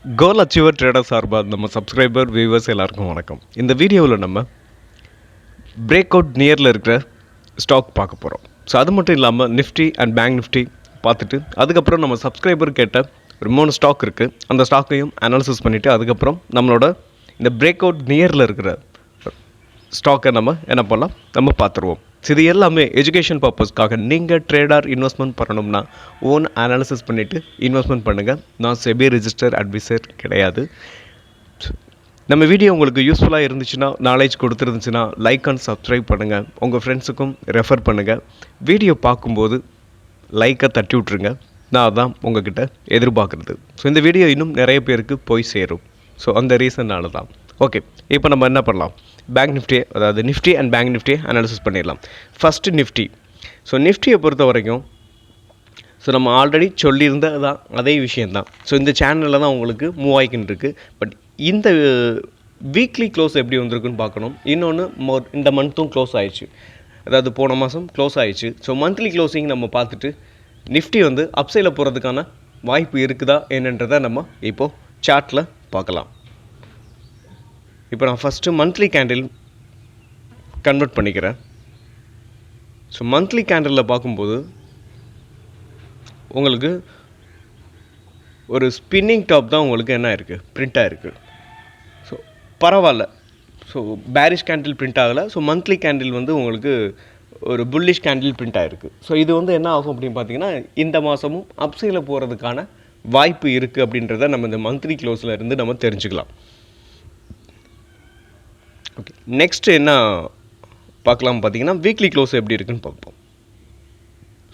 கோல் achiever trader சார்பாக நம்ம subscriber viewers எல்லாருக்கும் வணக்கம். இந்த வீடியோவில் நம்ம பிரேக் அவுட் நியரில் இருக்கிற ஸ்டாக் பார்க்க போகிறோம். ஸோ அது மட்டும் இல்லாமல் நிஃப்டி அண்ட் பேங்க் நிஃப்டி பார்த்துட்டு அதுக்கப்புறம் நம்ம சப்ஸ்கிரைபர் கேட்ட ஒரு 3 ஸ்டாக் இருக்குது. அந்த ஸ்டாக்கையும் அனாலிசிஸ் பண்ணிவிட்டு அதுக்கப்புறம் நம்மளோட இந்த பிரேக் அவுட் நியரில் இருக்கிற ஸ்டாக்கை நம்ம என்ன பண்ணலாம் நம்ம பார்த்துருவோம். இது எல்லாமே எஜுகேஷன் பர்பஸ்க்காக. நீங்கள் ட்ரேடர் இன்வெஸ்ட்மெண்ட் பண்ணணும்னா ஓன் அனாலிசிஸ் பண்ணிவிட்டு இன்வெஸ்ட்மெண்ட் பண்ணுங்கள். நான் செபி ரிஜிஸ்டர் அட்வைசர் கிடையாது. நம்ம வீடியோ உங்களுக்கு யூஸ்ஃபுல்லாக இருந்துச்சுன்னா, நாலேஜ் கொடுத்துருந்துச்சுன்னா லைக் அண்ட் சப்ஸ்கிரைப் பண்ணுங்கள். உங்கள் ஃப்ரெண்ட்ஸுக்கும் ரெஃபர் பண்ணுங்கள். வீடியோ பார்க்கும்போது லைக்கை தட்டி விட்ருங்க. நான் அதான் உங்ககிட்ட எதிர்பார்க்குறது. ஸோ இந்த வீடியோ இன்னும் நிறைய பேருக்கு போய் சேரும். ஸோ அந்த ரீசன்னால தான். ஓகே, இப்போ நம்ம என்ன பண்ணலாம், பேங்க் நிஃப்டி, அதாவது நிஃப்டி அண்ட் பேங்க் நிஃப்டியை அனாலிசிஸ் பண்ணிடலாம். First Nifty. ஸோ நிஃப்டியை பொறுத்த வரைக்கும் நம்ம ஆல்ரெடி சொல்லியிருந்த தான் அதே விஷயந்தான். ஸோ இந்த சேனலில் தான் உங்களுக்கு மூவ் ஆகிக்கின்னு இருக்குது. பட் இந்த வீக்லி க்ளோஸ் எப்படி வந்திருக்குன்னு பார்க்கணும். இன்னொன்று இந்த மந்த்தும் க்ளோஸ் ஆயிடுச்சு, அதாவது போன மாதம் க்ளோஸ் ஆயிடுச்சு. ஸோ மந்த்லி க்ளோசிங் நம்ம பார்த்துட்டு நிஃப்டி வந்து அப்சைடில் போகிறதுக்கான வாய்ப்பு இருக்குதா என்னன்றதை நம்ம இப்போது சார்ட்டில் பார்க்கலாம். இப்போ நான் ஃபஸ்ட்டு மந்த்லி கேண்டில் கன்வெர்ட் பண்ணிக்கிறேன். ஸோ மந்த்லி கேண்டிலில் பார்க்கும்போது உங்களுக்கு ஒரு ஸ்பின்னிங் டாப் தான் உங்களுக்கு என்ன இருக்குது, பிரிண்ட் ஆகிருக்கு. ஸோ பரவாயில்ல. ஸோ பேரிஷ் கேண்டில் பிரிண்ட் ஆகலை. ஸோ மந்த்லி கேண்டில் வந்து உங்களுக்கு ஒரு புல்லிஷ் கேண்டில் பிரிண்ட் ஆகிருக்கு. ஸோ இது வந்து என்ன ஆகும் அப்படின்னு பார்த்தீங்கன்னா, இந்த மாதமும் அப்சைடில் போகிறதுக்கான வாய்ப்பு இருக்குது அப்படின்றத நம்ம இந்த மந்த்லி க்ளோஸில் இருந்து நம்ம தெரிஞ்சுக்கலாம். ஓகே, நெக்ஸ்ட்டு என்ன பார்க்கலாம் பார்த்தீங்கன்னா, வீக்லி க்ளோஸ் எப்படி இருக்குன்னு பார்ப்போம்.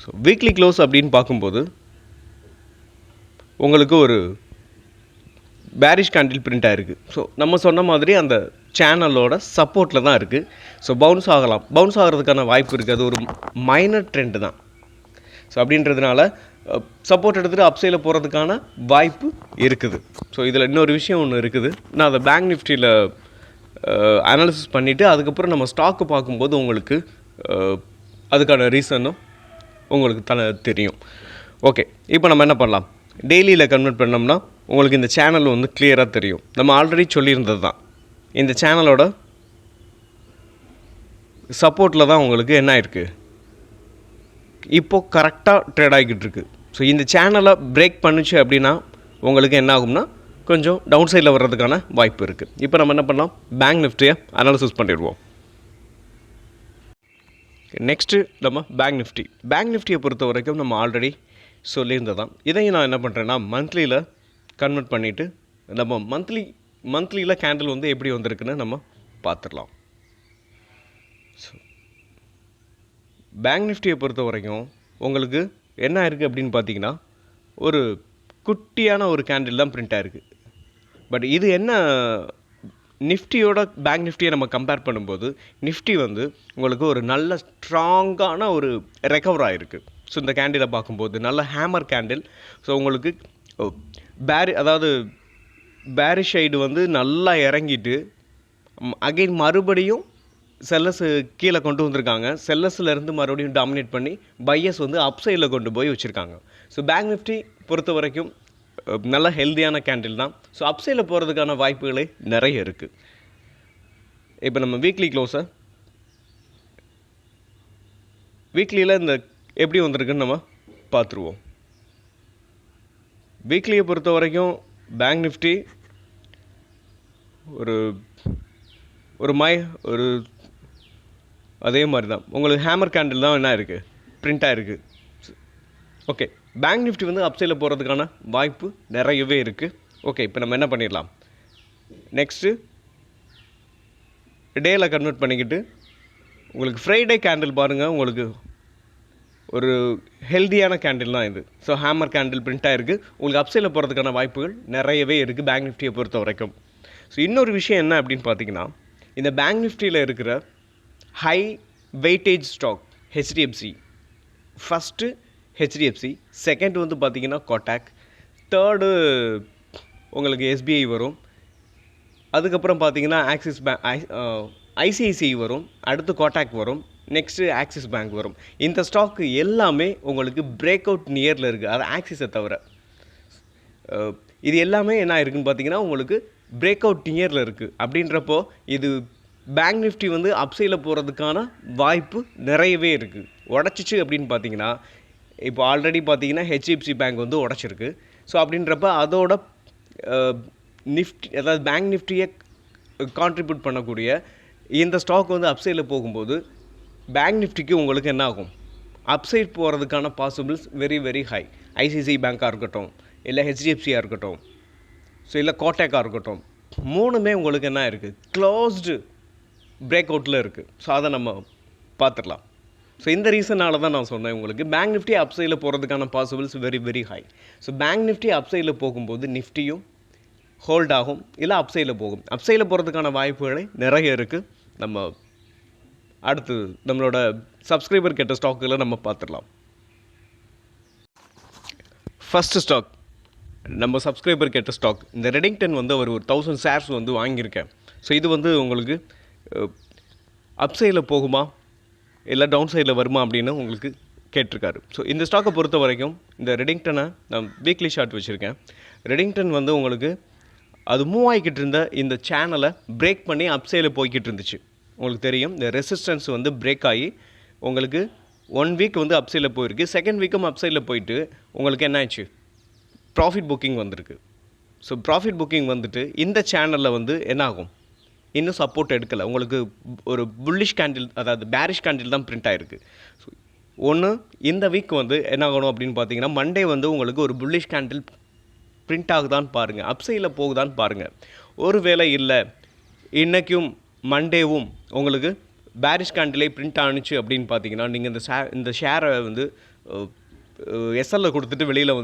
ஸோ வீக்லி க்ளோஸ் அப்படின்னு பார்க்கும்போது உங்களுக்கு ஒரு பேரிஷ் கேண்டில் பிரிண்ட் ஆகிருக்கு. ஸோ நம்ம சொன்ன மாதிரி அந்த சேனலோட சப்போர்ட்டில் தான் இருக்குது. ஸோ பவுன்ஸ் ஆகலாம், பவுன்ஸ் ஆகிறதுக்கான வாய்ப்பு இருக்குது. அது ஒரு மைனர் ட்ரெண்டு தான். ஸோ அப்படின்றதுனால சப்போர்ட் எடுத்துகிட்டு அப்சைடில் போகிறதுக்கான வாய்ப்பு இருக்குது. ஸோ இதில் இன்னொரு விஷயம் ஒன்று இருக்குது. நான் அதை பேங்க் நிஃப்டியில் அனாலிசிஸ் பண்ணிவிட்டு அதுக்கப்புறம் நம்ம ஸ்டாக்கு பார்க்கும்போது உங்களுக்கு அதுக்கான ரீசனும் உங்களுக்கு தெரியும். ஓகே, இப்போ நம்ம என்ன பண்ணலாம், டெய்லியில் கன்வெர்ட் பண்ணோம்னா உங்களுக்கு இந்த சேனல் வந்து கிளியராக தெரியும். நம்ம ஆல்ரெடி சொல்லியிருந்தது தான், இந்த சேனலோட சப்போர்ட்டில் தான் உங்களுக்கு என்ன ஆயிருக்கு, இப்போது கரெக்டாக ட்ரேட் ஆகிக்கிட்டு இருக்குது. ஸோ இந்த சேனலை பிரேக் பண்ணுச்சு அப்படின்னா உங்களுக்கு என்ன ஆகும்னா கொஞ்சம் டவுன் சைடில் வர்றதுக்கான வாய்ப்பு இருக்குது. இப்போ நம்ம என்ன பண்ணலாம், பேங்க் நிஃப்டியை அனாலிசிஸ் பண்ணிடுவோம். நெக்ஸ்ட்டு நம்ம பேங்க் நிஃப்டியை பொறுத்த வரைக்கும் நம்ம ஆல்ரெடி சொல்லியிருந்தது தான். இதையும் நான் என்ன பண்ணுறேன்னா மந்த்லியில் கன்வெர்ட் பண்ணிவிட்டு நம்ம மந்த்லியில் கேண்டில் வந்து எப்படி வந்திருக்குன்னு நம்ம பார்த்துடலாம். ஸோ பேங்க் நிஃப்டியை பொறுத்த வரைக்கும் உங்களுக்கு என்ன இருக்குது அப்படின்னு பார்த்தீங்கன்னா, ஒரு குட்டியான ஒரு கேண்டில் தான் பிரிண்ட் ஆகிருக்கு. பட் இது என்ன, நிஃப்டியோட பேங்க் நிஃப்டியை நம்ம கம்பேர் பண்ணும்போது நிஃப்டி வந்து உங்களுக்கு ஒரு நல்ல ஸ்ட்ராங்கான ஒரு ரெக்கவர் ஆகிருக்கு. ஸோ இந்த கேண்டிலை பார்க்கும்போது நல்ல ஹேமர் கேண்டில். ஸோ உங்களுக்கு அதாவது பேரிஷ் சைடு வந்து நல்லா இறங்கிட்டு அகைன் மறுபடியும் செல்லஸ் கீழே கொண்டு வந்திருக்காங்க. செல்லஸ்லேருந்து மறுபடியும் டாமினேட் பண்ணி பையஸ் வந்து அப் சைடில் கொண்டு போய் வச்சுருக்காங்க. ஸோ பேங்க் நிஃப்டி பொறுத்த வரைக்கும் நல்ல ஹெல்த்தியான கேண்டில் தான். ஸோ அப் சைடில் போகிறதுக்கான வாய்ப்புகளே நிறைய இருக்குது. இப்போ நம்ம வீக்லியில் இந்த எப்படி வந்திருக்குன்னு நம்ம பார்த்துருவோம். வீக்லியை பொறுத்த வரைக்கும் பேங்க் நிஃப்டி ஒரு அதே மாதிரி தான் உங்களுக்கு ஹேமர் கேண்டில் தான் என்ன இருக்குது, பிரிண்ட் ஆகிருக்கு. ஓகே, பேங்க் நிஃப்டி வந்து அப்சைடில் போகிறதுக்கான வாய்ப்பு நிறையவே இருக்குது. ஓகே, இப்போ நம்ம என்ன பண்ணிடலாம், நெக்ஸ்ட்டு டேயில் கன்வெர்ட் பண்ணிக்கிட்டு உங்களுக்கு ஃப்ரைடே கேண்டில் பாருங்கள், உங்களுக்கு ஒரு ஹெல்த்தியான கேண்டில் தான் இது. ஸோ ஹேமர் கேண்டில் பிரிண்ட் ஆகிருக்கு. உங்களுக்கு அப்சைடில் போகிறதுக்கான வாய்ப்புகள் நிறையவே இருக்குது பேங்க் நிஃப்டியை பொறுத்த வரைக்கும். ஸோ இன்னொரு விஷயம் என்ன அப்படின்னு பார்த்தீங்கன்னா, இந்த பேங்க் நிஃப்டியில் இருக்கிற high weightage stock HDFC. First HDFC, second வந்து பார்த்திங்கன்னா கோட்டாக், தேர்டு உங்களுக்கு எஸ்பிஐ வரும், அதுக்கப்புறம் பார்த்திங்கன்னா ஆக்சிஸ் பேங்க், ஐசிஐசிஐ வரும், அடுத்து கோட்டாக் வரும், நெக்ஸ்ட்டு ஆக்சிஸ் பேங்க் வரும். இந்த ஸ்டாக்கு எல்லாமே உங்களுக்கு பிரேக் அவுட் நியரில் இருக்குது, அது ஆக்சிஸை தவிர. இது எல்லாமே என்ன இருக்குன்னு பார்த்தீங்கன்னா உங்களுக்கு பிரேக் அவுட் நியரில் இருக்குது. அப்படின்றப்போ இது பேங்க் நிஃப்டி வந்து அப்சைடில் போகிறதுக்கான வாய்ப்பு நிறையவே இருக்குது. உடச்சிச்சு அப்படின்னு பார்த்தீங்கன்னா இப்போ ஆல்ரெடி பார்த்தீங்கன்னா ஹெச்டிஎஃப்சி பேங்க் வந்து உடச்சிருக்கு. ஸோ அப்படின்றப்ப அதோட நிஃப்டி அதாவது பேங்க் நிஃப்டியை கான்ட்ரிபியூட் பண்ணக்கூடிய இந்த ஸ்டாக் வந்து அப்சைடில் போகும்போது பேங்க் நிஃப்டிக்கு உங்களுக்கு என்ன ஆகும், அப்சைட் போகிறதுக்கான possibles very very high. ICICI பேங்காக இருக்கட்டும், இல்லை ஹெச்டிஎஃப்சியாக இருக்கட்டும், ஸோ இல்லை கோட்டேக்காக இருக்கட்டும், மூணுமே உங்களுக்கு என்ன இருக்குது, க்ளோஸ்டு பிரேக் அவுட்டில் இருக்குது. ஸோ அதை நம்ம பார்த்துடலாம். ஸோ இந்த ரீசனால் தான் நான் சொன்னேன் உங்களுக்கு பேங்க் நிஃப்டி அப்சைடில் போகிறதுக்கான possibles very very high. So bank Nifty அப்சைடில் போகும்போது நிஃப்டியும் ஹோல்ட் ஆகும், இல்லை அப்சைடில் போகும். அப்சைடில் போகிறதுக்கான வாய்ப்புகளே நிறைய இருக்குது. நம்ம அடுத்து நம்மளோட சப்ஸ்கிரைபர் கேட்ட ஸ்டாக்குகளை நம்ம பார்த்துடலாம். ஃபஸ்ட்டு ஸ்டாக் நம்ம சப்ஸ்கிரைபர் கேட்ட ஸ்டாக் இந்த ரெடிங்டன் வந்து அவர் ஒரு 1000 ஷேர்ஸ் வந்து வாங்கியிருக்கேன். ஸோ இது வந்து உங்களுக்கு அப்சைடில் போகுமா இல்லை டவுன் சைடில் வருமா அப்படின்னு உங்களுக்கு கேட்டிருக்காரு. ஸோ இந்த ஸ்டாக்கை பொறுத்த வரைக்கும் இந்த ரெடிங்டனை நான் வீக்லி ஷார்ட் வச்சுருக்கேன். ரெடிங்டன் வந்து உங்களுக்கு அது மூவ் ஆகிக்கிட்டு இருந்த இந்த சேனலை பிரேக் பண்ணி அப்சைடில் போய்கிட்டு இருந்துச்சு. உங்களுக்கு தெரியும் இந்த ரெசிஸ்டன்ஸ் வந்து பிரேக் ஆகி உங்களுக்கு 1 வீக் வந்து அப்சைடில் போயிருக்கு. செகண்ட் வீக்கும் அப்சைடில் போயிட்டு உங்களுக்கு என்ன ஆச்சு, ப்ராஃபிட் புக்கிங் வந்திருக்கு. ஸோ ப்ராஃபிட் புக்கிங் வந்துட்டு இந்த சேனலில் வந்து என்ன ஆகும், இன்னும் சப்போர்ட் எடுக்கலை. உங்களுக்கு ஒரு புல்லிஷ் கேண்டில் அதாவது பேரிஷ் கேண்டில் தான் பிரிண்ட் ஆகிருக்கு. ஸோ ஒன்று இந்த வீக் வந்து என்ன ஆகணும் அப்படின்னு பார்த்தீங்கன்னா மண்டே வந்து உங்களுக்கு ஒரு புல்லிஷ் கேண்டில் பிரிண்ட் ஆகுதான்னு பாருங்கள், அப்சைடில் போகுதான்னு பாருங்கள். ஒரு வேளை இல்லை இன்றைக்கும் மண்டேவும் உங்களுக்கு பேரிஷ் கேண்டிலே பிரிண்ட் ஆணுச்சு அப்படின்னு பார்த்தீங்கன்னா நீங்கள் இந்த ஷேரை வந்து எஸ்எல்ல கொடுத்துட்டு வெளியில்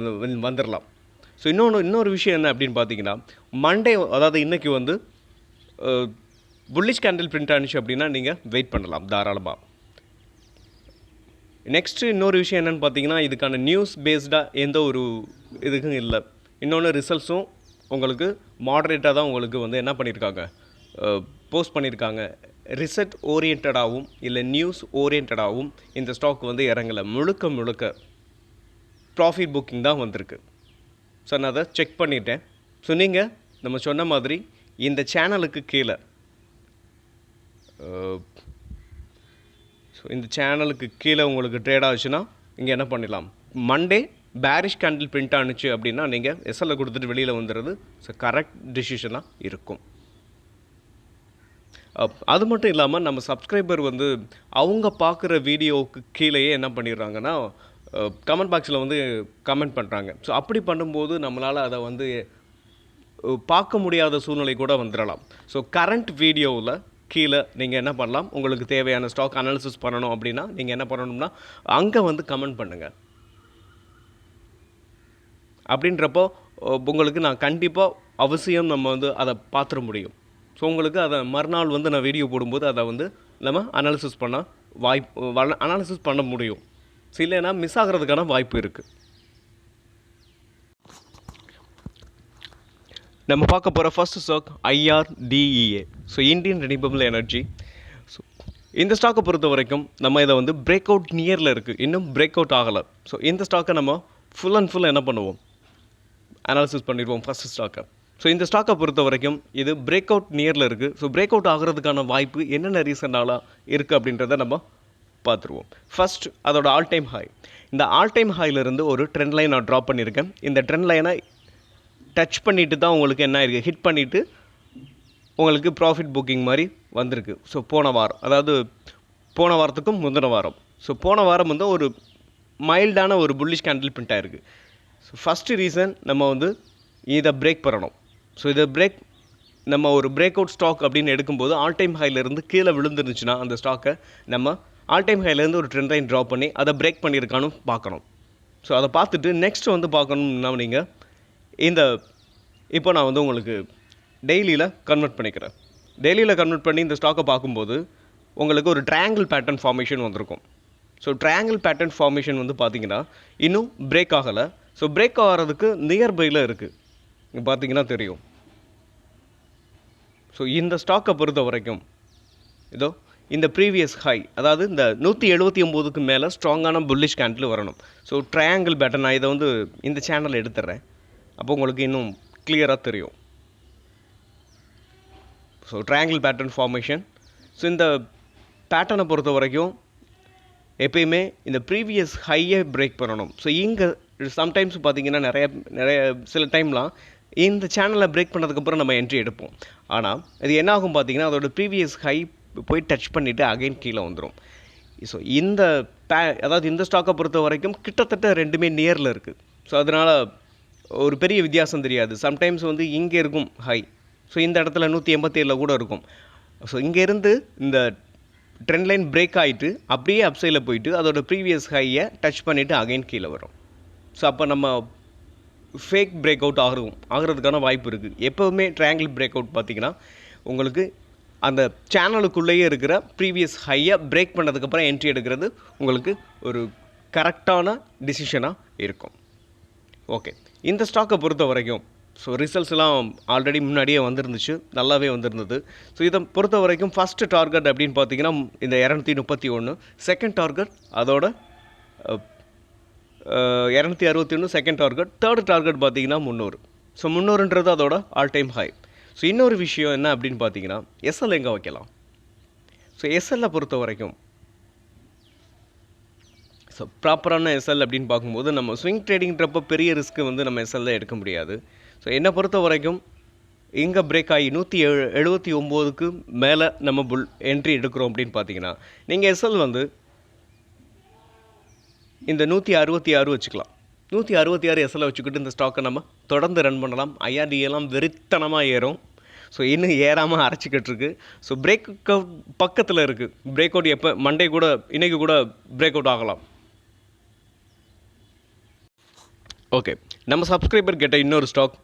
வந்துடலாம். ஸோ இன்னொரு விஷயம் என்ன அப்படின்னு பார்த்தீங்கன்னா மண்டே அதாவது இன்றைக்கி வந்து புல்லிஷ் கேண்டில் பிரிண்ட் ஆணுச்சு அப்படின்னா நீங்கள் வெயிட் பண்ணலாம் தாராளமாக. நெக்ஸ்ட்டு இன்னொரு விஷயம் என்னென்னு பார்த்தீங்கன்னா இதுக்கான நியூஸ் பேஸ்டாக எந்த ஒரு இதுக்கும் இல்லை. இன்னொன்று ரிசல்ட்ஸும் உங்களுக்கு மாடரேட்டாக தான் உங்களுக்கு வந்து என்ன பண்ணியிருக்காங்க, போஸ்ட் பண்ணியிருக்காங்க. ரிசல்ட் ஓரியன்டாகவும் இல்லை நியூஸ் ஓரியன்டாகவும் இந்த ஸ்டாக் வந்து இறங்கலை. முழுக்க ப்ராஃபிட் புக்கிங் தான் வந்திருக்கு. ஸோ நான் அதை செக் பண்ணிட்டேன். ஸோ நீங்கள் நம்ம சொன்ன மாதிரி இந்த சேனலுக்கு கீழே ஸோ இந்த சேனலுக்கு கீழே உங்களுக்கு ட்ரேட் ஆச்சுன்னா இங்கே என்ன பண்ணிடலாம், மண்டே பேரிஷ் கேண்டில் பிரிண்ட் ஆணுச்சு அப்படின்னா நீங்கள் எஸ்எல்ல கொடுத்துட்டு வெளியில் வந்துடுறது ஸோ கரெக்ட் டிசிஷனாக இருக்கும். அது மட்டும் இல்லாமல் நம்ம சப்ஸ்கிரைபர் வந்து அவங்க பார்க்குற வீடியோவுக்கு கீழேயே என்ன பண்ணிடுறாங்கன்னா கமெண்ட் பாக்ஸில் வந்து கமெண்ட் பண்ணுறாங்க. ஸோ அப்படி பண்ணும்போது நம்மளால் அதை வந்து பார்க்க முடியாத சூழ்நிலை கூட வந்துடலாம். ஸோ கரண்ட் வீடியோவில் கீழே நீங்கள் என்ன பண்ணலாம், உங்களுக்கு தேவையான ஸ்டாக் அனாலிசிஸ் பண்ணணும் அப்படின்னா நீங்கள் என்ன பண்ணணும்னா அங்கே வந்து கமெண்ட் பண்ணுங்கள். அப்படின்றப்போ உங்களுக்கு நான் கண்டிப்பாக அவசியம் நம்ம வந்து அதை பார்த்துட முடியும். ஸோ உங்களுக்கு அதை மறுநாள் வந்து நான் வீடியோ போடும்போது அதை வந்து நம்ம அனாலிசிஸ் பண்ண முடியும். ஸோ இல்லைன்னா மிஸ் ஆகிறதுக்கான வாய்ப்பு இருக்குது. நம்ம பார்க்க போகிற first stock IRDEA. So Indian renewable energy. So இந்த ஸ்டாக்கை பொறுத்த வரைக்கும் நம்ம இதை வந்து பிரேக் அவுட் நியரில் இருக்குது, இன்னும் பிரேக் அவுட் ஆகலை. ஸோ இந்த ஸ்டாக்கை நம்ம ஃபுல் அண்ட் ஃபுல் என்ன பண்ணுவோம், அனாலிசிஸ் பண்ணிடுவோம் ஃபஸ்ட் ஸ்டாக்கை. ஸோ இந்த ஸ்டாக்கை பொறுத்த வரைக்கும் இது பிரேக் அவுட் நியரில் இருக்குது. ஸோ பிரேக் அவுட் ஆகிறதுக்கான வாய்ப்பு என்னென்ன ரீசனால இருக்குது அப்படின்றத நம்ம பார்த்துருவோம். ஃபஸ்ட் அதோட ஆல் டைம் ஹை. இந்த ஆல் டைம் ஹைலேருந்து ஒரு ட்ரெண்ட் லைன் நான் ட்ராப் பண்ணியிருக்கேன். இந்த ட்ரெண்ட் லைனை டச் பண்ணிவிட்டு தான் உங்களுக்கு என்ன இருக்குது, ஹிட் பண்ணிவிட்டு உங்களுக்கு ப்ராஃபிட் புக்கிங் மாதிரி வந்திருக்கு. ஸோ போன வாரத்துக்கும் முந்தின வாரம். ஸோ போன வாரம் வந்து ஒரு மைல்டான ஒரு புல்லிஷ் கேண்டில் பிரிண்ட் ஆகிருக்கு. ஸோ ஃபஸ்ட்டு ரீசன் நம்ம வந்து இதை பிரேக் பண்ணணும். ஸோ இதை நம்ம ஒரு பிரேக் அவுட் ஸ்டாக் அப்படின்னு எடுக்கும்போது ஆல் டைம் ஹைலேருந்து கீழே விழுந்துருந்துச்சுன்னா அந்த ஸ்டாக்கை நம்ம ஆல் டைம் ஹைலேருந்து ஒரு ட்ரெண்ட் லைன் ட்ராப் பண்ணி அதை பிரேக் பண்ணியிருக்கான்னு பார்க்கணும். ஸோ அதை பார்த்துட்டு நெக்ஸ்ட் வந்து பார்க்கணும்னா நீங்கள் இப்போ நான் வந்து உங்களுக்கு டெய்லியில் கன்வெர்ட் பண்ணிக்கிறேன். டெய்லியில் கன்வெர்ட் பண்ணி இந்த ஸ்டாக்கை பார்க்கும்போது உங்களுக்கு ஒரு ட்ரையாங்கிள் பேட்டர்ன் ஃபார்மேஷன் வந்திருக்கும். ஸோ ட்ரையாங்கிள் பேட்டர்ன் ஃபார்மேஷன் வந்து பார்த்திங்கன்னா இன்னும் பிரேக் ஆகலை. ஸோ பிரேக் ஆகிறதுக்கு நியர்பையில் இருக்குது, இங்கே பார்த்தீங்கன்னா தெரியும். ஸோ இந்த ஸ்டாக்கை பொறுத்த வரைக்கும் இதோ இந்த ப்ரீவியஸ் ஹை, அதாவது இந்த 179க்கு மேலே ஸ்ட்ராங்கான புல்லிஷ் கேண்டில் வரணும். ஸோ ட்ரையாங்கிள் பேட்டர்ன் நான் இதை வந்து இந்த சேனலில் எடுத்துடுறேன். அப்போ உங்களுக்கு இன்னும் கிளியராக தெரியும். So triangle pattern formation. So இந்த பேட்டர்னை பொறுத்த வரைக்கும் எப்பயுமே இந்த ப்ரீவியஸ் ஹையை பிரேக் பண்ணணும். ஸோ இங்கே சம்டைம்ஸ் பார்த்தீங்கன்னா நிறைய சில டைம்லாம் இந்த சேனலை பிரேக் பண்ணதுக்கப்புறம் நம்ம என்ட்ரி எடுப்போம். ஆனால் இது என்ன ஆகும் பார்த்தீங்கன்னா அதோட ப்ரீவியஸ் ஹை போய் டச் பண்ணிவிட்டு அகைன் கீழே வந்துடும். ஸோ இந்த அதாவது இந்த ஸ்டாக்கை பொறுத்த வரைக்கும் கிட்டத்தட்ட ரெண்டுமே நியரில் இருக்குது. ஸோ அதனால் ஒரு பெரிய வித்தியாசம் தெரியாது. சம்டைம்ஸ் வந்து இங்கே இருக்கும் ஹை, ஸோ இந்த இடத்துல 187 கூட இருக்கும். ஸோ இங்கேருந்து இந்த ட்ரெண்ட் லைன் பிரேக் ஆகிட்டு அப்படியே அப்சைடில் போயிட்டு அதோட ப்ரீவியஸ் ஹையை டச் பண்ணிவிட்டு அகைன் கீழே வரும். ஸோ அப்போ நம்ம ஃபேக் பிரேக் அவுட் ஆகிறதுக்கான வாய்ப்பு இருக்குது. எப்போவுமே ட்ரையாங்கிள் பிரேக் அவுட் பார்த்திங்கன்னா உங்களுக்கு அந்த சேனலுக்குள்ளேயே இருக்கிற ப்ரீவியஸ் ஹையை பிரேக் பண்ணதுக்கப்புறம் என்ட்ரி எடுக்கிறது உங்களுக்கு ஒரு கரெக்டான டிசிஷனாக இருக்கும். ஓகே, இந்த ஸ்டாக்கை பொறுத்த வரைக்கும் ஸோ ரிசல்ட்ஸ்லாம் ஆல்ரெடி முன்னாடியே வந்துருந்துச்சு, நல்லாவே வந்திருந்தது. ஸோ இதை பொறுத்த வரைக்கும் ஃபஸ்ட்டு டார்கெட் அப்படின்னு பார்த்தீங்கன்னா இந்த 231, செகண்ட் டார்கெட் அதோட 261 செகண்ட் டார்கெட், தேர்ட் டார்கெட் பார்த்தீங்கன்னா 300. ஸோ 300ன்றது அதோட ஆல் டைம் ஹை. ஸோ இன்னொரு விஷயம் என்ன அப்படின்னு பார்த்தீங்கன்னா எஸ்எல் எங்கே வைக்கலாம். ஸோ எஸ்எல்லை பொறுத்த வரைக்கும் ஸோ ப்ராப்பரான எஸ்எல் அப்படின்னு பார்க்கும்போது நம்ம ஸ்விங் ட்ரேடிங்கிறப்போ பெரிய ரிஸ்க்கு வந்து நம்ம எஸ்எல்ல எடுக்க முடியாது. ஸோ என்னை பொறுத்த வரைக்கும் இங்கே பிரேக் ஆகி 179க்கு மேலே நம்ம புல் என்ட்ரி எடுக்கிறோம் அப்படின்னு பார்த்தீங்கன்னா நீங்கள் எஸ்எல் வந்து இந்த 166 வச்சுக்கலாம். 166 எஸ்எல்லை வச்சுக்கிட்டு இந்த ஸ்டாக்கை நம்ம தொடர்ந்து ரன் பண்ணலாம். ஐஆர்டிஎல்லாம் வெறித்தனமாக ஏறும். ஸோ இன்னும் ஏறாமல் அரைச்சிக்கிட்டு இருக்கு. ஸோ பிரேக் அவுட் பக்கத்தில் இருக்குது. பிரேக் அவுட் எப்போ மண்டே கூட இன்றைக்கி கூட பிரேக் அவுட் ஆகலாம். ஓகே, நம்ம சப்ஸ்கிரைபர் கேட்ட இன்னொரு ஸ்டாக்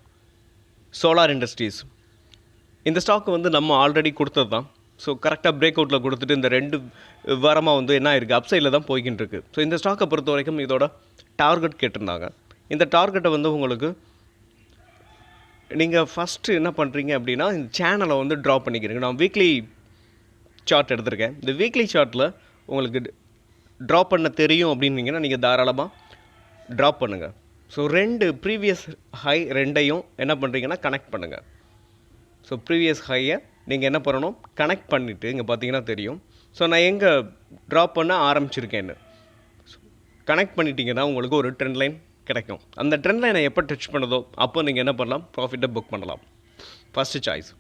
சோலார் இண்டஸ்ட்ரீஸ். இந்த ஸ்டாக் வந்து நம்ம ஆல்ரெடி கொடுத்தது தான். ஸோ கரெக்டாக பிரேக் அவுட்டில் கொடுத்துட்டு இந்த 2 வாரமாக வந்து என்ன இருக்குது அப்சைடில் தான் போய்கிட்டு இருக்குது. ஸோ இந்த ஸ்டாக்கை பொறுத்த வரைக்கும் இதோட டார்கெட் கேட்டிருந்தாங்க. இந்த டார்கெட்டை வந்து உங்களுக்கு நீங்கள் ஃபஸ்ட்டு என்ன பண்ணுறீங்க அப்படின்னா இந்த சேனலை வந்து ட்ரா பண்ணிக்கிறீங்க. நான் வீக்லி சார்ட் எடுத்திருக்கேன். இந்த வீக்லி சார்ட்டில் உங்களுக்கு ட்ரா பண்ண தெரியும் அப்படின்னீங்கன்னா நீங்கள் தாராளமாக ட்ரா பண்ணுங்கள். ஸோ 2 ப்ரீவியஸ் ஹை ரெண்டையும் என்ன பண்ணுறீங்கன்னா கனெக்ட் பண்ணுங்கள். ஸோ ப்ரீவியஸ் ஹையை நீங்கள் என்ன பண்ணணும் கனெக்ட் பண்ணிவிட்டு இங்கே பார்த்தீங்கன்னா தெரியும். ஸோ நான் எங்கே ட்ரா பண்ண ஆரம்பிச்சிருக்கேன்னு கனெக்ட் பண்ணிட்டீங்கன்னா உங்களுக்கு ஒரு ட்ரெண்ட் லைன் கிடைக்கும். அந்த ட்ரெண்ட் லைனை எப்போ டச் பண்ணுதோ அப்போ நீங்கள் என்ன பண்ணலாம் ப்ராஃபிட்டை புக் பண்ணலாம். First choice.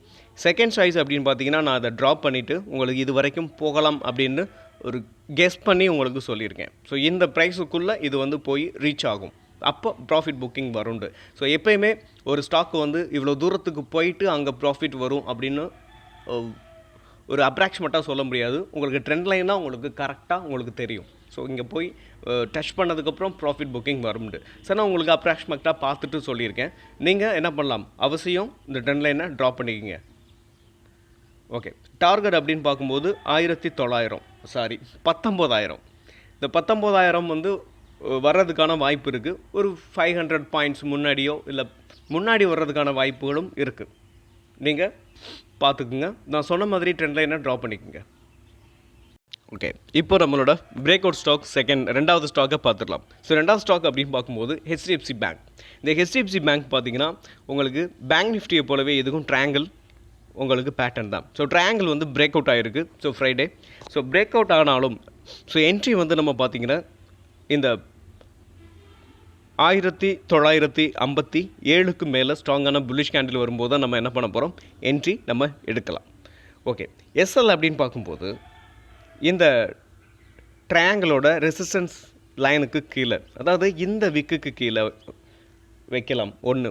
செகண்ட் சாய்ஸ் அப்படின்னு பார்த்தீங்கன்னா நான் அதை ட்ராப் பண்ணிவிட்டு உங்களுக்கு இது வரைக்கும் போகலாம் அப்படின்னு ஒரு கெஸ் பண்ணி உங்களுக்கு சொல்லியிருக்கேன். ஸோ இந்த ப்ரைஸுக்குள்ளே இது வந்து போய் ரீச் ஆகும், அப்போ ப்ராஃபிட் புக்கிங் வருண்டு. ஸோ எப்போயுமே ஒரு ஸ்டாக்கு வந்து இவ்வளோ தூரத்துக்கு போயிட்டு அங்கே ப்ராஃபிட் வரும் அப்படின்னு ஒரு அப்ராக்சிமேட்டாக சொல்ல முடியாது. உங்களுக்கு ட்ரெண்ட் லைன் தான் உங்களுக்கு கரெக்டாக உங்களுக்கு தெரியும். ஸோ இங்கே போய் டச் பண்ணதுக்கப்புறம் ப்ராஃபிட் புக்கிங் வரும்ண்டு. சார் நான் உங்களுக்கு அப்ராக்சிமேட்டாக பார்த்துட்டு சொல்லியிருக்கேன். நீங்கள் என்ன பண்ணலாம், அவசியம் இந்த ட்ரெண்ட் லைனை ட்ராப் பண்ணிக்கிங்க. ஓகே, டார்கெட் அப்படின்னு பார்க்கும்போது 19,000 இந்த 19,000 வந்து வர்றதுக்கான வாய்ப்பு இருக்குது. ஒரு 500 பாயிண்ட்ஸ் முன்னாடியோ இல்லை முன்னாடி வர்றதுக்கான வாய்ப்புகளும் இருக்குது. நீங்கள் பார்த்துக்குங்க. நான் சொன்ன மாதிரி ட்ரெண்ட் லைனை ட்ரா பண்ணிக்கோங்க. ஓகே, இப்போ நம்மளோட பிரேக் அவுட் ஸ்டாக் ரெண்டாவது ஸ்டாக்கை பார்த்துடலாம். ஸோ ரெண்டாவது ஸ்டாக் அப்படின்னு பார்க்கும்போது ஹெச்டிஎஃப்சி பேங்க். இந்த ஹெச்டிஎஃப்சி பேங்க் பார்த்தீங்கன்னா உங்களுக்கு பேங்க் நிஃப்டியை போலவே இதுக்கும் ட்ரையாங்கிள் உங்களுக்கு பேட்டர்ன் தான். ஸோ ட்ரையாங்கிள் வந்து பிரேக் அவுட் ஆகிருக்கு. So Friday so break out ஆனாலும் ஸோ என்ட்ரி வந்து நம்ம பார்த்தீங்கன்னா இந்த 1957க்கு மேலே ஸ்ட்ராங்கான புல்லிஷ் கேண்டில் வரும்போது தான் நம்ம என்ன பண்ண போகிறோம் என்ட்ரி நம்ம எடுக்கலாம். ஓகே, எஸ்எல் அப்படின்னு பார்க்கும்போது இந்த ட்ரையாங்கிளோட ரெசிஸ்டன்ஸ் லைனுக்கு கீழே, அதாவது இந்த விக்குக்கு கீழே வைக்கலாம் ஒன்று.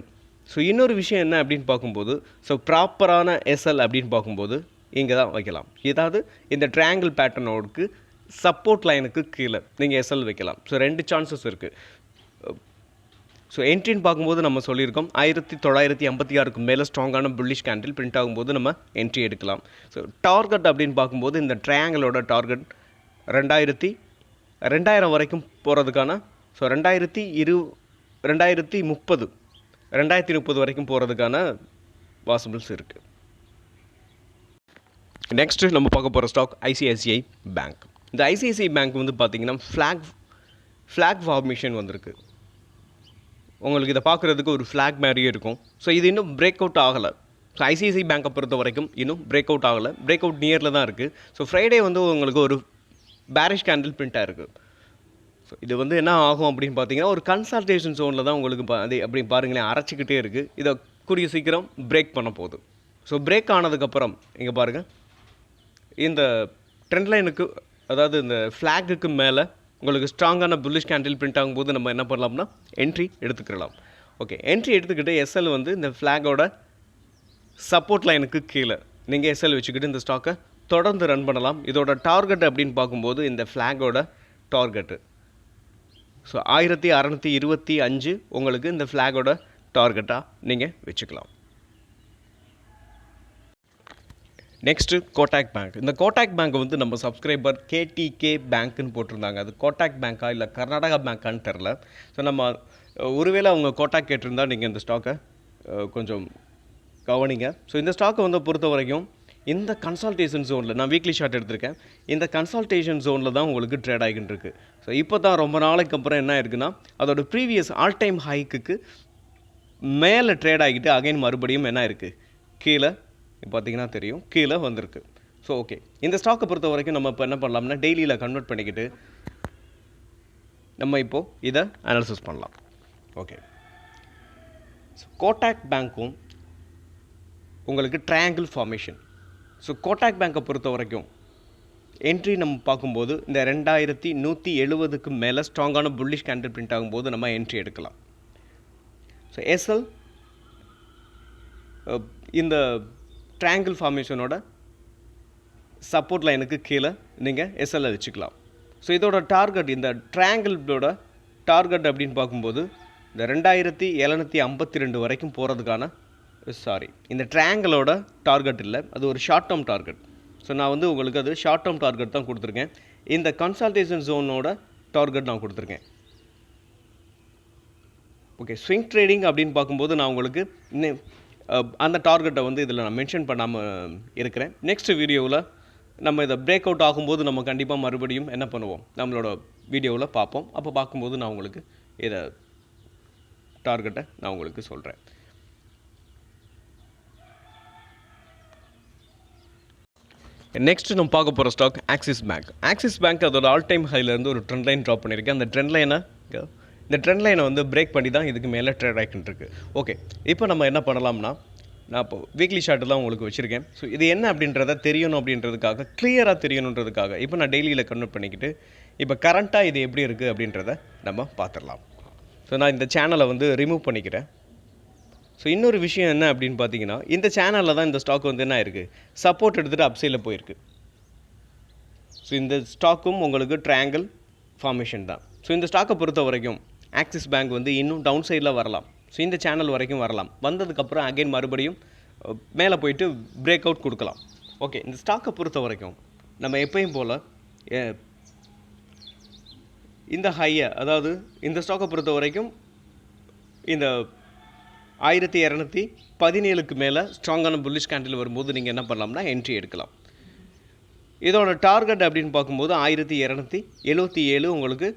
ஸோ இன்னொரு விஷயம் என்ன அப்படின்னு பார்க்கும்போது ஸோ ப்ராப்பரான எஸ்எல் அப்படின்னு பார்க்கும்போது இங்கே தான் வைக்கலாம். ஏதாவது இந்த ட்ரையாங்கிள் பேட்டர்னோடுக்கு சப்போர்ட் லைனுக்கு கீழே நீங்கள் எஸ்எல் வைக்கலாம். ஸோ 2 சான்சஸ் இருக்குது. ஸோ என்ட்ரின்னு பார்க்கும்போது நம்ம சொல்லியிருக்கோம் 1956க்கு மேலே ஸ்ட்ராங்கான புல்லிஷ் கேண்டில் பிரிண்ட் ஆகும்போது நம்ம என்ட்ரி எடுக்கலாம். ஸோ டார்கெட் அப்படின்னு பார்க்கும்போது இந்த ட்ரையாங்கிளோட டார்கெட் 2000 வரைக்கும் போகிறதுக்கான ஸோ 2030 வரைக்கும் போகிறதுக்கான பாசிபிள்ஸ் இருக்குது. நெக்ஸ்ட்டு நம்ம பார்க்க போகிற ஸ்டாக் ஐசிஐசிஐ பேங்க். இந்த ஐசிஐசிஐ பேங்க் வந்து பார்த்திங்கன்னா ஃப்ளாக் ஃபார்மேஷன் வந்திருக்கு. உங்களுக்கு இதை பார்க்குறதுக்கு ஒரு ஃப்ளாக் மாதிரியே இருக்கும். ஸோ இது இன்னும் பிரேக் அவுட் ஆகலை. ஸோ ஐசிஐசிஐ பேங்கை பொறுத்த வரைக்கும் இன்னும் பிரேக் அவுட் ஆகலை, பிரேக் அவுட் நியரில் தான் இருக்குது. ஸோ ஃப்ரைடே வந்து உங்களுக்கு ஒரு பேரிஷ் கேண்டில் பிரிண்ட்டாக இருக்குது. ஸோ இது வந்து என்ன ஆகும் அப்படின்னு பார்த்தீங்கன்னா ஒரு கன்சல்டேஷன் ஜோனில் தான் உங்களுக்கு அது அப்படி பாருங்களேன் அரைச்சிக்கிட்டே இருக்குது. இதை கூடிய சீக்கிரம் பிரேக் பண்ண போகுது. ஸோ பிரேக் ஆனதுக்கப்புறம் இங்கே பாருங்கள், இந்த ட்ரெண்ட் லைனுக்கு அதாவது இந்த ஃப்ளாகுக்கு மேலே உங்களுக்கு ஸ்ட்ராங்கான புல்லிஷ் கேண்டில் பிரிண்ட் ஆகும்போது நம்ம என்ன பண்ணலாம்னா என்ட்ரி எடுத்துக்கலாம். ஓகே, என்ட்ரி எடுத்துக்கிட்டு எஸ்எல் வந்து இந்த ஃப்ளாகோட சப்போர்ட் லைனுக்கு கீழே நீங்கள் எஸ்எல் வச்சுக்கிட்டு இந்த ஸ்டாக்கை தொடர்ந்து ரன் பண்ணலாம். இதோட டார்கெட் அப்படின்னு பார்க்கும்போது இந்த ஃப்ளாகோட டார்கெட்டு ஸோ 1625 உங்களுக்கு இந்த ஃப்ளாகோட டார்கெட்டாக நீங்கள் வச்சுக்கலாம். Next Kotak bank. இந்த கோட்டாக் பேங்க் வந்து நம்ம சப்ஸ்கிரைபர் கேடிகே பேங்க்குன்னு போட்டிருந்தாங்க. அது கோட்டாக் பேங்க்கா இல்லை கர்நாடகா பேங்க்கான்னு தெரில. ஸோ நம்ம ஒருவேளை அவங்க கோட்டாக் கேட்டிருந்தால் நீங்கள் இந்த ஸ்டாக்கை கொஞ்சம் கவனிங்க. ஸோ இந்த ஸ்டாக்கை வந்து பொறுத்த வரைக்கும் இந்த கன்சல்டேஷன் ஜோனில் நான் வீக்லி ஷார்ட் எடுத்திருக்கேன். இந்த கன்சல்டேஷன் ஜோனில் தான் உங்களுக்கு ட்ரேட் ஆகிட்டு இருக்குது. ஸோ இப்போ தான் ரொம்ப நாளைக்கு அப்புறம் என்ன இருக்குன்னா அதோட ப்ரீவியஸ் ஆல் டைம் ஹைக்கு மேலே ட்ரேட் ஆகிட்டு அகைன் மறுபடியும் என்ன இருக்குது கீழே பார்த்தீங்கன்னா தெரியும் கீழே வந்திருக்கு. ஸோ ஓகே, இந்த ஸ்டாக்கை பொறுத்த வரைக்கும் நம்ம இப்போ என்ன பண்ணலாம்னா டெய்லியில் கன்வெர்ட் பண்ணிக்கிட்டு நம்ம இப்போது இதை அனாலிசிஸ் பண்ணலாம். ஓகே, ஸோ கோட்டாக் பேங்க்கும் உங்களுக்கு ட்ரையாங்கிள் ஃபார்மேஷன். ஸோ கோட்டாக் பேங்கை பொறுத்த வரைக்கும் என்ட்ரி நம்ம பார்க்கும்போது இந்த 2170க்கு மேலே ஸ்ட்ராங்கான புல்லிஷ் கேண்டில் பிரிண்ட் ஆகும்போது நம்ம என்ட்ரி எடுக்கலாம். ஸோ எஸ்எல் இந்த ட்ரையாங்கிள் ஃபார்மேஷனோட சப்போர்ட் லைனுக்கு கீழே நீங்கள் எஸ்எல்ஐ வச்சுக்கலாம். ஸோ இதோட டார்கெட் இந்த ட்ரையாங்கிளோட டார்கெட் அப்படின்னு பார்க்கும்போது இந்த 2752 வரைக்கும் போகிறதுக்கான இந்த ட்ரையாங்கிளோட டார்கெட் இல்லை, அது ஒரு ஷார்ட் டேர்ம் டார்கெட். ஸோ நான் வந்து உங்களுக்கு அது ஷார்ட் டேர்ம் டார்கெட் தான் கொடுத்துருக்கேன். இந்த கன்சல்டேஷன் ஜோனோட டார்கெட் நான் கொடுத்துருக்கேன். ஓகே, ஸ்விங் ட்ரேடிங் அப்படின்னு பார்க்கும்போது நான் உங்களுக்கு அந்த டார்கெட்டை வந்து இதில் நான் மென்ஷன் பண்ணாமல் இருக்கிறேன். நெக்ஸ்ட் வீடியோவில் நம்ம இதை பிரேக் அவுட் ஆகும்போது நம்ம கண்டிப்பாக மறுபடியும் என்ன பண்ணுவோம் நம்மளோட வீடியோவில் பார்ப்போம். அப்போ பார்க்கும்போது நான் உங்களுக்கு இதை டார்கெட்டை நான் உங்களுக்கு சொல்கிறேன். நெக்ஸ்ட் நம்ம பார்க்க போகிற ஸ்டாக் ஆக்சிஸ் பேங்க். ஆக்சிஸ் பேங்க் அதோட ஆல் டைம் ஹைலேருந்து ஒரு ட்ரெண்ட் லைன் ட்ராப் பண்ணியிருக்கேன். அந்த ட்ரெண்ட் லைனை வந்து பிரேக் பண்ணி தான் இதுக்கு மேலே ட்ரேட் ஆகிட்டு இருக்கு. ஓகே, இப்போ நம்ம என்ன பண்ணலாம்னா நான் இப்போ வீக்லி ஷார்ட்டு தான் உங்களுக்கு வச்சுருக்கேன். ஸோ இது என்ன அப்படின்றத தெரியணும் அப்படின்றதுக்காக கிளியராக தெரியணுன்றதுக்காக இப்போ நான் டெய்லியில் கன்வெர்ட் பண்ணிக்கிட்டு இப்போ கரண்ட்டாக இது எப்படி இருக்குது அப்படின்றத நம்ம பார்த்துடலாம். ஸோ நான் இந்த சேனலை வந்து ரிமூவ் பண்ணிக்கிறேன். ஸோ இன்னொரு விஷயம் என்ன அப்படின்னு பார்த்தீங்கன்னா இந்த சேனலில் தான் இந்த ஸ்டாக் வந்து என்ன இருக்குது சப்போர்ட் எடுத்துகிட்டு அப்சைடில் போயிருக்கு. ஸோ இந்த ஸ்டாக்கும் உங்களுக்கு ட்ரையாங்கிள் ஃபார்மேஷன் தான். ஸோ இந்த ஸ்டாக்கை பொறுத்த வரைக்கும் ஆக்சிஸ் பேங்க் வந்து இன்னும் டவுன் சைடில் வரலாம். ஸோ இந்த சேனல் வரைக்கும் வரலாம். வந்ததுக்கப்புறம் அகைன் மறுபடியும் மேலே போயிட்டு பிரேக் அவுட் கொடுக்கலாம். ஓகே, இந்த ஸ்டாக்கை பொறுத்த வரைக்கும் நம்ம எப்பயும் போல் இந்த ஹையை அதாவது இந்த ஸ்டாக்கை பொறுத்த வரைக்கும் இந்த 1217க்கு மேலே ஸ்ட்ராங்கான புல்லிஷ் கேண்டில் வரும்போது நீங்கள் என்ன பண்ணலாம்னா என்ட்ரி எடுக்கலாம். இதோட டார்கெட் அப்படின்னு பார்க்கும்போது 1277 உங்களுக்கு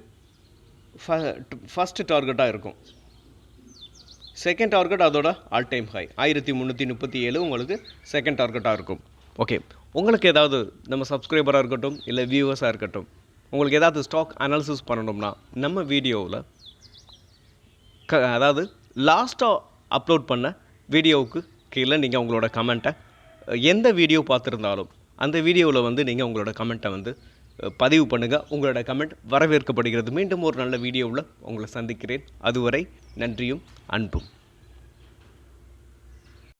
ஃபஸ்ட்டு டார்கெட்டாக இருக்கும். செகண்ட் டார்கெட் அதோட ஆல் டைம் ஹை 1337 உங்களுக்கு செகண்ட் டார்கெட்டாக இருக்கும். ஓகே, உங்களுக்கு ஏதாவது நம்ம சப்ஸ்கிரைபராக இருக்கட்டும் இல்லை வியூவர்ஸாக இருக்கட்டும் உங்களுக்கு ஏதாவது ஸ்டாக் அனாலிசிஸ் பண்ணணும்னா நம்ம வீடியோவில் அதாவது லாஸ்ட்டாக அப்லோட் பண்ண வீடியோவுக்கு கீழே நீங்கள் உங்களோட கமெண்ட்டை எந்த வீடியோ பார்த்துருந்தாலும் அந்த வீடியோவில் வந்து நீங்கள் உங்களோட கமெண்ட்டை வந்து பதிவு பண்ணுங்கள். உங்களோட கமெண்ட் வரவேற்கப்படுகிறது. மீண்டும் ஒரு நல்ல வீடியோவில் உங்களை சந்திக்கிறேன். அதுவரை நன்றியும் அன்பும்.